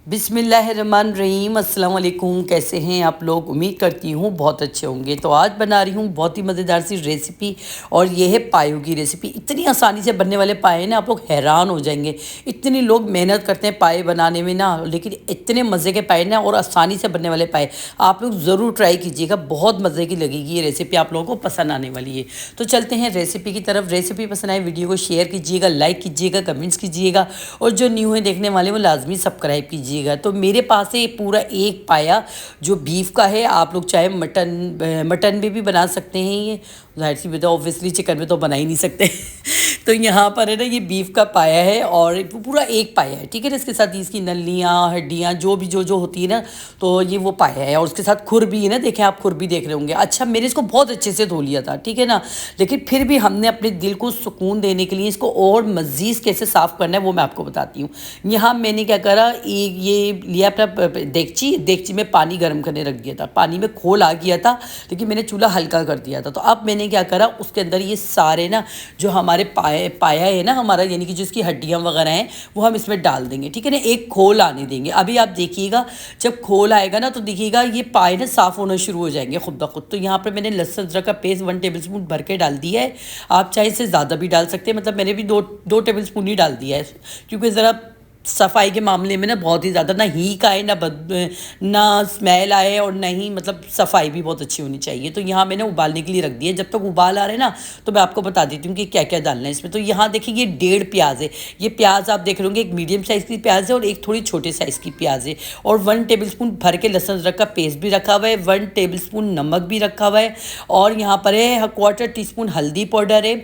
बिस्मिल्लाहिर्रहमानिर्रहीम। अस्सलाम वालेकुम। कैसे हैं आप लोग? उम्मीद करती हूँ बहुत अच्छे होंगे। तो आज बना रही हूँ बहुत ही मज़ेदार सी रेसिपी, और ये है पायों की रेसिपी। इतनी आसानी से बनने वाले पाए ना, आप लोग हैरान हो जाएंगे। इतने लोग मेहनत करते हैं पाए बनाने में ना, लेकिन इतने मज़े के पाए ना और आसानी से बनने वाले पाए आप लोग ज़रूर ट्राई कीजिएगा। बहुत मज़े की लगेगी ये रेसिपी, आप लोगों को पसंद आने वाली है। तो चलते हैं रेसिपी की तरफ। रेसिपी पसंद आए वीडियो को शेयर कीजिएगा, लाइक कीजिएगा, कमेंट्स कीजिएगा, और जो न्यू है देखने वाले वो लाजमी सब्सक्राइब कीजिएगा। तो मेरे पास है पूरा एक पाया जो बीफ का है। आप लोग चाहे मटन में भी बना सकते हैं। ये जाहिर सी बात है, ऑब्वियसली चिकन में तो बना ही नहीं सकते तो यहाँ पर है ना, ये बीफ का पाया है और पूरा एक पाया है, ठीक है ना। इसके साथ इसकी नलियाँ हड्डियाँ जो भी जो होती है ना, तो ये वो पाया है। और उसके साथ खुर भी है ना, देखें आप, खुर भी देख रहे होंगे। अच्छा, मैंने इसको बहुत अच्छे से धो लिया था, ठीक है ना, लेकिन फिर भी हमने अपने दिल को सुकून देने के लिए इसको और मज़ीद कैसे साफ़ करना है वो मैं आपको बताती हूँ। यहाँ मैंने क्या करा, एक ये लिया अपना देगची में पानी गर्म करने रख दिया था। पानी में खोल आ गया था, लेकिन मैंने चूल्हा हल्का कर दिया था। तो अब मैंने क्या करा, उसके अंदर ये सारे ना जो हमारे पाया है ना हमारा, यानी कि जो इसकी हड्डियाँ वगैरह हैं वो हम इसमें डाल देंगे, ठीक है ना। एक खोल आने देंगे। अभी आप देखिएगा, जब खोल आएगा ना तो देखिएगा ये पाए ना साफ़ होना शुरू हो जाएंगे खुद ब खुद। तो यहाँ पर मैंने लहसुन अदरक का पेस्ट 1 टेबल स्पून भर के डाल दिया है। आप चाहे इससे ज़्यादा भी डाल सकते हैं, मतलब मैंने भी दो टेबल स्पून ही डाल दिया है, क्योंकि ज़रा सफाई के मामले में ना बहुत ही ज़्यादा ना हीक आए, ना स्मेल आए, और ना ही मतलब सफाई भी बहुत अच्छी होनी चाहिए। तो यहाँ मैंने उबालने के लिए रख दिया। जब तक उबाल आ रहे हैं ना, तो मैं आपको बता देती हूँ कि क्या क्या डालना है इसमें। तो यहाँ देखिए, ये 1.5 प्याज है। ये प्याज आप देख रहे होंगे, एक मीडियम साइज़ की प्याज है और एक थोड़ी छोटे साइज़ की प्याज है। और 1 टेबल स्पून भर के लहसुन अदरक का पेस्ट भी रखा हुआ है। 1 टेबल स्पून नमक भी रखा हुआ है। और यहाँ पर है 1/4 टीस्पून हल्दी पाउडर है।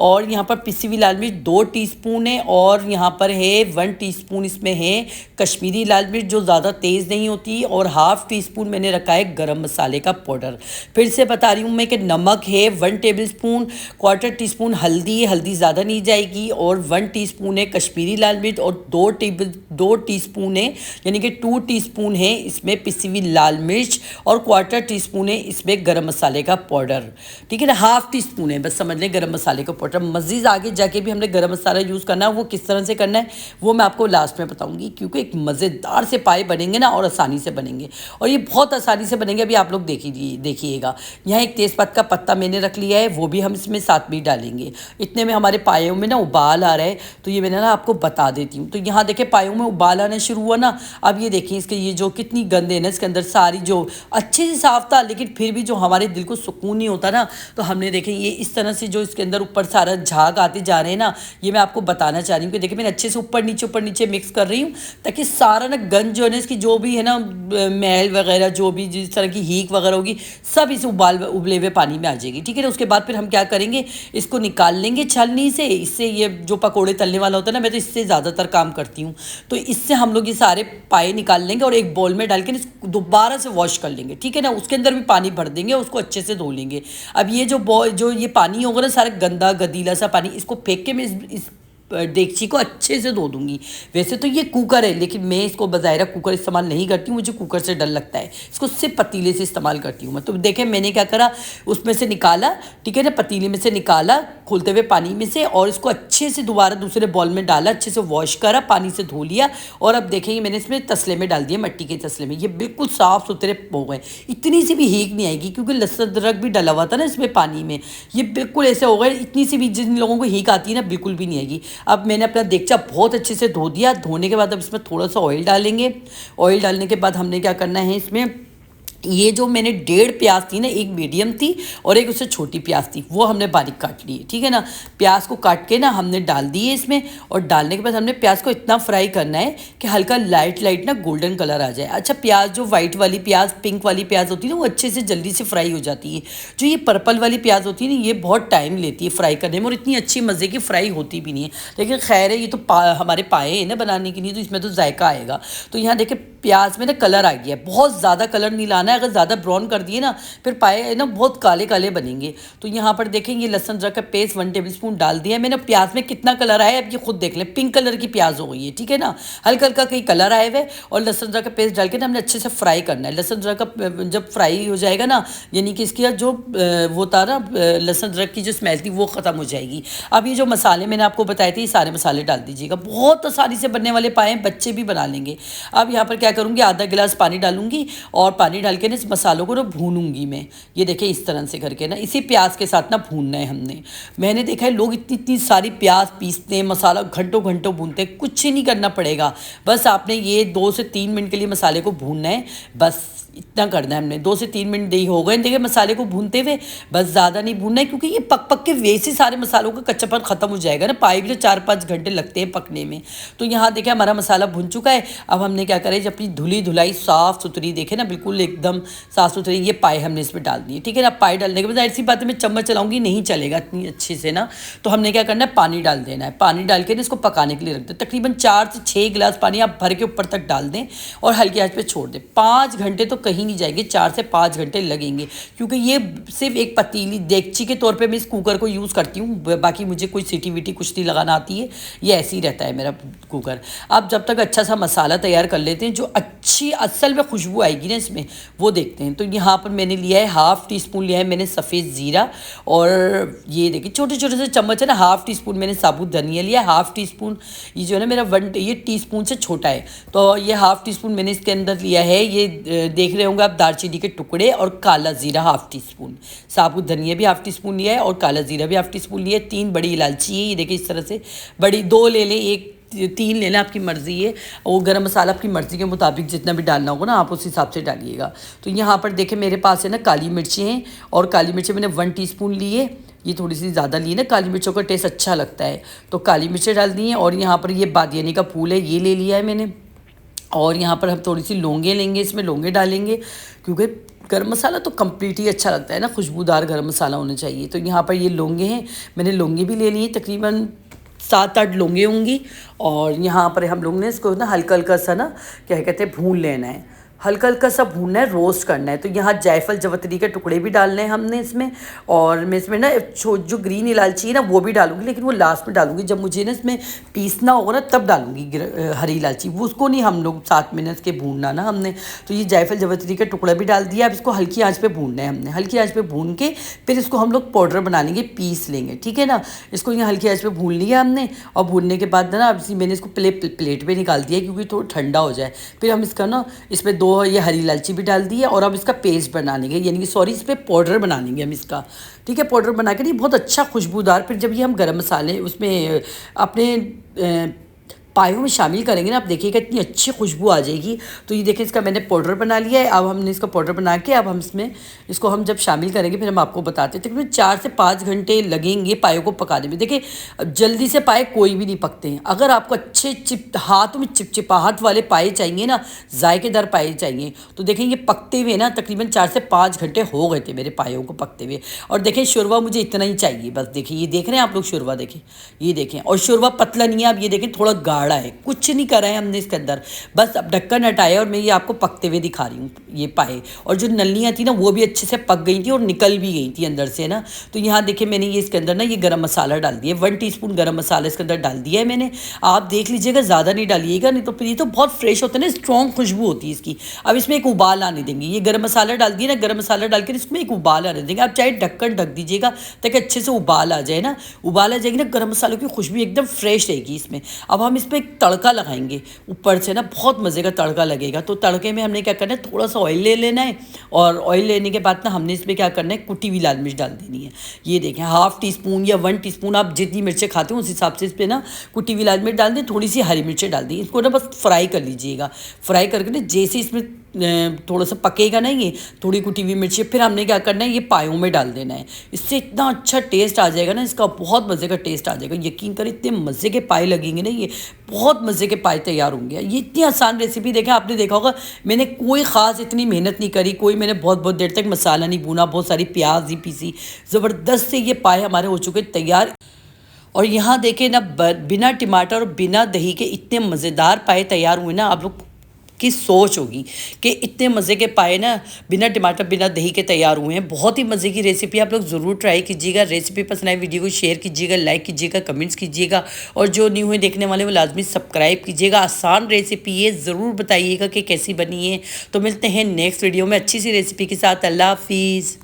और यहाँ पर पिसी हुई लाल मिर्च 2 टीस्पून है। और यहाँ पर है 1 टीस्पून इसमें है कश्मीरी लाल मिर्च, जो ज़्यादा तेज़ नहीं होती। और 1/2 टीस्पून मैंने रखा है गरम मसाले का पाउडर। फिर से बता रही हूँ मैं कि नमक है 1 टेबल स्पून, 1/4 टीस्पून हल्दी ज़्यादा नहीं जाएगी, और 1 टीस्पून है कश्मीरी लाल मिर्च, और 2 टीस्पून है, यानी कि 2 टीस्पून है इसमें पिसी हुई लाल मिर्च, और 1/4 टीस्पून है इसमें गरम मसाले का पाउडर, ठीक है ना। 1/2 टीस्पून है, बस समझ लें, गरम मसाले का पाउडर। मज़ीद आगे जाके भी हमने गरम मसाला यूज़ करना है, वो किस तरह से करना है वो मैं आपको लास्ट में बताऊंगी, क्योंकि एक मज़ेदार से पाए बनेंगे ना, और आसानी से बनेंगे, और ये बहुत आसानी से बनेंगे। अभी आप लोग देखिएगा। यहाँ एक तेज़पत्ता का पत्ता मैंने रख लिया है, वो भी हम इसमें साथ में डालेंगे। इतने में हमारे पायों में ना उबाल आ रहा है, तो ये मैंने ना आपको बता देती हूँ। तो यहाँ देखें, पायों में उबाल आना शुरू हुआ ना। अब ये देखिए, इसके ये जो कितनी गंद है ना इसके अंदर सारी, जो अच्छे से साफ था, लेकिन फिर भी जो हमारे दिल को सुकून नहीं होता ना, तो हमने देखें ये इस तरह से जो इसके अंदर ऊपर सारा झाग आते जा रहे हैं ना, ये मैं आपको बताना चाह रही हूँ कि देखिए मैंने अच्छे से ऊपर नीचे मिक्स कर रही हूँ, ताकि सारा ना गंज जो है ना इसकी, जो भी है ना मैल वगैरह, जो भी जिस तरह की हीक वगैरह होगी, सब इस उबले हुए पानी में आ जाएगी, ठीक है ना। उसके बाद फिर हम क्या करेंगे, इसको निकाल लेंगे छलनी से। इससे ये जो पकोड़े तलने वाला होता है ना, मैं तो इससे ज़्यादातर काम करती हूँ। तो इससे हम लोग ये सारे पाए निकाल लेंगे और एक बाउल में डाल के इसको दोबारा से वॉश कर लेंगे, ठीक है ना। उसके अंदर भी पानी भर देंगे, उसको अच्छे से धो लेंगे। अब ये जो ये पानी होगा ना, सारा गंदा गदीला सा पानी, इसको फेंक के मैं इस देगची को अच्छे से धो दूंगी। वैसे तो ये कुकर है, लेकिन मैं इसको बज़ाहिरा कुकर इस्तेमाल नहीं करती हूँ, मुझे कुकर से डर लगता है। इसको सिर्फ पतीले से इस्तेमाल करती हूँ मैं। तो देखें मैंने क्या करा, उसमें से निकाला, ठीक है ना, पतीले में से निकाला खोलते हुए पानी में से, और इसको अच्छे से दोबारा दूसरे बॉल में डाला, अच्छे से वॉश करा, पानी से धो लिया। और अब देखेंगे मैंने इसमें तसले में डाल दिया, मिट्टी के तसले में। ये बिल्कुल साफ़ सुथरे हो गए, इतनी सी भी हीक नहीं आएगी, क्योंकि लहसुन अदरक भी डला हुआ था ना इसमें पानी में। ये बिल्कुल ऐसे हो गए, इतनी सी भी जिन लोगों को हीक आती है ना, बिल्कुल भी नहीं आएगी। अब मैंने अपना देगचा बहुत अच्छे से धो दिया। धोने के बाद अब इसमें थोड़ा सा ऑयल डालेंगे। ऑयल डालने के बाद हमने क्या करना है, इसमें ये जो मैंने 1.5 प्याज थी ना, एक मीडियम थी और एक उससे छोटी प्याज थी, वो हमने बारीक काट ली है, ठीक है ना। प्याज को काट के ना हमने डाल दी है इसमें, और डालने के बाद हमने प्याज को इतना फ्राई करना है कि हल्का लाइट ना गोल्डन कलर आ जाए। अच्छा, प्याज जो वाइट वाली प्याज, पिंक वाली प्याज होती है ना, वो अच्छे से जल्दी से फ्राई हो जाती है। जो ये पर्पल वाली प्याज होती है ना, ये बहुत टाइम लेती है फ्राई करने में, और इतनी अच्छी मज़े की फ्राई होती भी नहीं है। लेकिन खैर है, ये तो हमारे पाए हैं ना बनाने के लिए, तो इसमें तो जायका आएगा। तो यहाँ देखिए प्याज में ना कलर आ गया है, बहुत ज़्यादा कलर नहीं लाना है, है, अगर ज़्यादा ब्राउन कर दिए ना फिर पाए ना बहुत काले काले बनेंगे। तो यहाँ पर देखें ये लहसुन अदरक का पेस्ट 1 टेबलस्पून डाल दिया है मैंने। प्याज में कितना कलर आया है अब ये खुद देख लें, पिंक कलर की प्याज हो गई है, ठीक है ना, हल्का हल्का कहीं कलर आए हुए। और लहसुन अदरक का पेस्ट डाल के ना हमने अच्छे से फ्राई करना है। लहसुन अदरक का जब फ्राई हो जाएगा ना, यानी कि इसकी जो वो था ना लहसुन अदरक की जो स्मेल थी वो ख़त्म हो जाएगी। अब ये जो मसाले मैंने आपको बताए थे ये सारे मसाले डाल दीजिएगा। बहुत आसानी से बनने वाले पाए, बच्चे भी बना लेंगे। अब यहाँ पर क्या करूँगी, आधा गिलास पानी डालूंगी और पानी डाल के ना इस मसालों को ना भूनूंगी मैं। ये देखें इस तरह से करके ना इसी प्याज के साथ ना भूनना है हमने। मैंने देखा है लोग इतनी इतनी सारी प्याज पीसते हैं, मसाला घंटों घंटों भूनते हैं, कुछ ही नहीं करना पड़ेगा। बस आपने ये 2 से 3 मिनट के लिए मसाले को भूनना है, बस इतना करना है हमने। 2 से 3 मिनट दे हो गए देखिए मसाले को भूनते हुए, बस ज़्यादा नहीं भूनना है क्योंकि ये पक पक के वैसे सारे मसालों का कच्चापन ख़त्म हो जाएगा ना। पाए भी तो 4-5 घंटे लगते हैं पकने में। तो यहाँ देखिए हमारा मसाला भुन चुका है। अब हमने क्या करें, जब अपनी धुली धुलाई साफ़ सुथरी देखे ना, बिल्कुल एकदम साफ़ सुथरी, ये पाए हमने इसमें डाल दिए, ठीक है ना। पाए डालने के बाद ऐसी बात है मैं चम्मच चलाऊंगी नहीं चलेगा इतनी अच्छे से ना। तो हमने क्या करना है, पानी डाल देना है। पानी डाल के ना इसको पकाने के लिए रख दें। तकरीबन 4 से 6 गिलास पानी आप भर के ऊपर तक डाल दें और हल्की आंच पे छोड़ दें। 5 घंटे तो कहीं नहीं जाएंगे, 4 से 5 घंटे लगेंगे क्योंकि ये सिर्फ एक पतीली देगची के तौर पे मैं इस कुकर को यूज़ करती हूँ। बाकी मुझे कोई सीटी वीटी कुछ नहीं लगाना आती है, ये ऐसे ही रहता है मेरा कुकर। अब जब तक अच्छा सा मसाला तैयार कर लेते हैं, जो अच्छी असल में खुशबू आएगी ना इसमें, वो देखते हैं। तो यहाँ पर मैंने लिया है 1/2 टीस्पून लिया है मैंने सफ़ेद ज़ीरा, और ये देखिए छोटे छोटे से चम्मच है ना, 1/2 टीस्पून मैंने साबुत धनिया लिया है। 1/2 टीस्पून ये जो है ना मेरा ये टीस्पून से छोटा है, तो ये 1/2 टीस्पून मैंने इसके अंदर लिया है। ये देख रहे होंगे आप दालचीनी के टुकड़े, और काला ज़ीरा 1/2 टीस्पून, साबुत धनिया भी 1/2 टीस्पून लिया है और काला ज़ीरा भी 1/2 टीस्पून लिया है। 3 बड़ी इलायची है, ये देखिए इस तरह से बड़ी, 2 ले लें, 3 लेना, आपकी मर्ज़ी है। और गरम मसाला आपकी मर्ज़ी के मुताबिक जितना भी डालना होगा ना आप उस हिसाब से डालिएगा। तो यहाँ पर देखें मेरे पास है ना काली मिर्ची हैं, और काली मिर्ची मैंने 1 टीस्पून ली है। ये थोड़ी सी ज़्यादा ली ना, काली मिर्चों का टेस्ट अच्छा लगता है तो काली मिर्चें डाल दी हैं। और यहाँ पर ये बादियानी का फूल है, ये ले लिया है मैंने। और यहाँ पर हम थोड़ी सी लौंगे लेंगे, इसमें लौंगे डालेंगे क्योंकि गरम मसाला तो कंप्लीट ही अच्छा लगता है ना, खुशबूदार गरम मसाला होना चाहिए। तो यहाँ पर ये लौंगे हैं, मैंने लौंगे भी ले लिए, तकरीबन 7-8 लौंगे होंगी। और यहाँ पर हम लोग ने इसको ना हल्का हल्का सा ना क्या कहते हैं भून लेना है, हल्का हल्का सा भूनना है, रोस्ट करना है। तो यहाँ जायफल जवतरी के टुकड़े भी डालने हैं हमने इसमें। और मैं इसमें ना जो ग्रीन इलायची है ना वो भी डालूंगी, लेकिन वो लास्ट में डालूंगी जब मुझे ना इसमें पीसना होगा ना, तब डालूंगी हरी इलायची, वो उसको नहीं हम लोग 7 मिनट के भूनना ना हमने। तो ये जायफल जवतरी का टुकड़ा भी डाल दिया। अब इसको हल्की आँच पर भूनना है हमने, हल्की आँच पर भून के फिर इसको हम लोग पाउडर बना लेंगे, पीस लेंगे, ठीक है ना। इसको यहाँ हल्की आँच पर भून लिया हमने, और भूनने के बाद ना अब मैंने इसको प्लेट पर निकाल दिया क्योंकि थोड़ा ठंडा हो जाए। फिर हम इसका ना इसमें 2 ये हरी इलायची भी डाल दी है, और अब इसका पेस्ट बना लेंगे, यानी कि सॉरी इस पर पाउडर बना लेंगे हम इसका, ठीक है। पाउडर बना के नहीं बहुत अच्छा खुशबूदार, फिर जब ये हम गरम मसाले उसमें अपने पायों में शामिल करेंगे ना, आप देखिएगा इतनी अच्छी खुशबू आ जाएगी। तो ये देखिए इसका मैंने पाउडर बना लिया है। अब हमने इसका पाउडर बना के अब हम इसको हम जब शामिल करेंगे फिर हम आपको बताते हैं। तकरीबन 4 से 5 घंटे लगेंगे पायों को पकाने में। देखिए जल्दी से पाए कोई भी नहीं पकते हैं। अगर आपको अच्छे हाथों में चिपचिपाहट वाले पाए चाहिए ना, जायकेदार पाए चाहिए, तो देखें ये पकते हुए ना तकरीबन 4 से 5 घंटे हो गए थे मेरे पायों को पकते हुए। और देखें शुरवा मुझे इतना ही चाहिए बस। देखिए ये देख रहे हैं आप लोग शुरवा, देखें ये देखें, और शुरवा पतला नहीं है। आप ये देखें थोड़ा गाढ़ा है, कुछ नहीं करा है हमने इसके अंदर, बस अब ढक्कन हटाया और मैं ये आपको पकते हुए दिखा रही हूँ ये पाए। और जो नलियाँ थी ना वो भी अच्छे से पक गई थी और निकल भी गई थी अंदर से ना। तो यहाँ देखिए मैंने ये इसके अंदर ना ये गरम मसाला डाल दिया, 1 टीस्पून गरम मसाला इसके अंदर डाल दिया है मैंने। आप देख लीजिएगा, ज़्यादा नहीं डालिएगा, नहीं तो फिर ये तो बहुत फ्रेश होता है ना, स्ट्रॉन्ग खुशबू होती है इसकी। अब इसमें एक उबाल आने देंगे, ये गरम मसाला डाल दिया ना, गरम मसाला डाल कर इसमें एक उबाल आने देंगे। आप चाहे ढक्कन ढक दीजिएगा ताकि अच्छे से उबाल आ जाए ना, उबाल आ जाएगी ना, गरम मसालों की खुशबू एकदम फ्रेश रहेगी इसमें। अब हम इस पर एक तड़का लगाएंगे ऊपर से ना, बहुत मज़े का तड़का लगेगा। तो तड़के में हमने क्या करना है, थोड़ा सा ऑयल ले लेना है, और ऑयल लेने के बाद ना हमने इसमें क्या करना है, कुटी हुई लाल मिर्च डाल देनी है। ये देखें 1/2 टीस्पून या 1 टीस्पून, आप जितनी मिर्चें खाते हो उस हिसाब से इस पर ना कुटी हुई लाल मिर्च डाल दें, थोड़ी सी हरी मिर्चें डाल दी। इसको ना बस फ्राई कर लीजिएगा। फ्राई करके ना जैसे इसमें थोड़ा सा पकेगा ना ये थोड़ी कुटी हुई मिर्ची, फिर हमने क्या करना है, ये पायों में डाल देना है। इससे इतना अच्छा टेस्ट आ जाएगा ना इसका, बहुत मज़े का टेस्ट आ जाएगा। यकीन करें इतने मज़े के पाए लगेंगे ना, ये बहुत मज़े के पाए तैयार होंगे। ये इतनी आसान रेसिपी देखें, आपने देखा होगा मैंने कोई ख़ास इतनी मेहनत नहीं करी, कोई मैंने बहुत देर तक मसाला नहीं भूना, बहुत सारी प्याज ही पीसी, ज़बरदस्त से ये पाए हमारे हो चुके तैयार। और यहाँ देखें ना, बिना टमाटर और बिना दही के इतने मज़ेदार पाए तैयार हुए ना, आप लोग की सोच होगी कि इतने मज़े के पाए ना बिना टमाटर बिना दही के तैयार हुए हैं। बहुत ही मज़े की रेसिपी, आप लोग ज़रूर ट्राई कीजिएगा। रेसिपी पसंद आए वीडियो को शेयर कीजिएगा, लाइक कीजिएगा, कमेंट्स कीजिएगा और जो न्यू है देखने वाले वो लाजमी सब्सक्राइब कीजिएगा। आसान रेसिपी है, ज़रूर बताइएगा कि कैसी बनी है। तो मिलते हैं नेक्स्ट वीडियो में अच्छी सी रेसिपी के साथ। अल्लाह हाफिज़।